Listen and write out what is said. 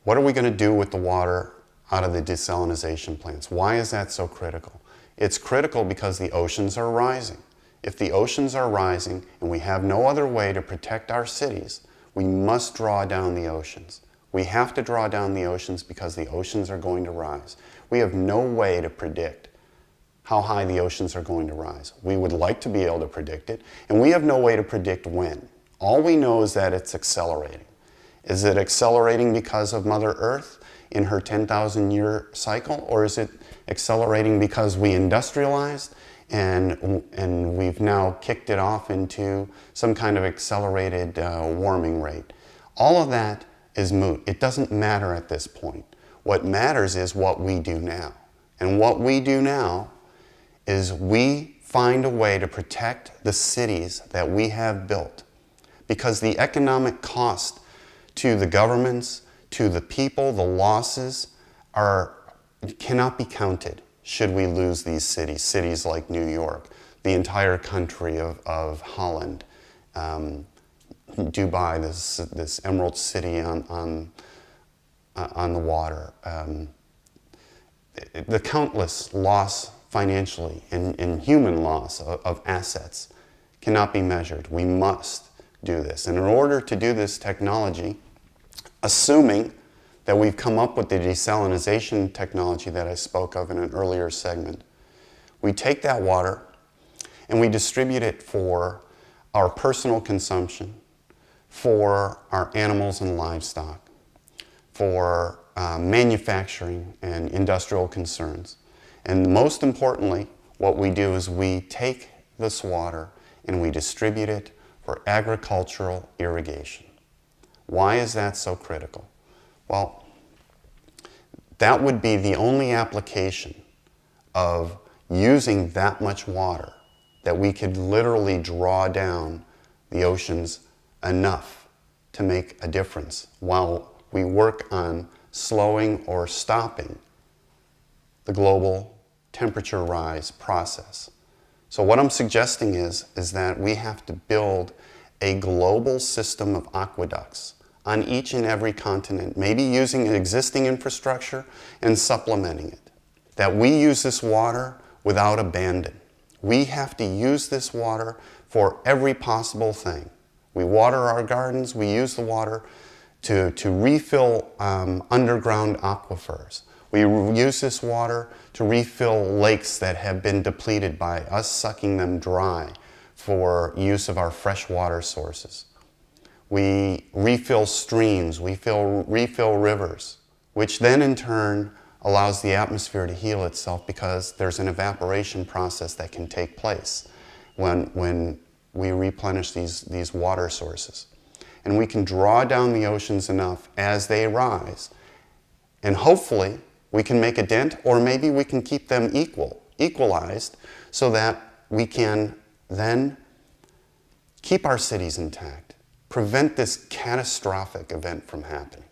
What are we going to do with the water out of the desalination plants? Why is that so critical? It's critical because the oceans are rising. If the oceans are rising and we have no other way to protect our cities, we must draw down the oceans. We have to draw down the oceans because the oceans are going to rise. We have no way to predict how high the oceans are going to rise. We would like to be able to predict it, and we have no way to predict when. All we know is that it's accelerating. Is it accelerating because of Mother Earth in her 10,000-year cycle, or is it accelerating because we industrialized and we've now kicked it off into some kind of accelerated warming rate? All of that is moot. It doesn't matter at this point. What matters is what we do now. And what we do now is we find a way to protect the cities that we have built, because the economic cost to the governments, to the people, the losses cannot be counted should we lose these cities, cities like New York, the entire country of Holland, Dubai, this emerald city on the water, the countless loss financially and human loss of assets cannot be measured. We must do this. And in order to do this technology, assuming that we've come up with the desalination technology that I spoke of in an earlier segment, we take that water and we distribute it for our personal consumption, for our animals and livestock, for manufacturing and industrial concerns. And most importantly, what we do is we take this water and we distribute it for agricultural irrigation. Why is that so critical? Well, that would be the only application of using that much water that we could literally draw down the oceans enough to make a difference while we work on slowing or stopping the global temperature rise process. So what I'm suggesting is that we have to build a global system of aqueducts on each and every continent, maybe using an existing infrastructure and supplementing it. That we use this water without abandon. We have to use this water for every possible thing. We water our gardens, we use the water to refill underground aquifers. We use this water to refill lakes that have been depleted by us sucking them dry for use of our freshwater sources. We refill streams, we refill rivers, which then in turn allows the atmosphere to heal itself because there's an evaporation process that can take place when we replenish these water sources. And we can draw down the oceans enough as they rise, and hopefully we can make a dent, or maybe we can keep them equalized, so that we can then keep our cities intact, prevent this catastrophic event from happening.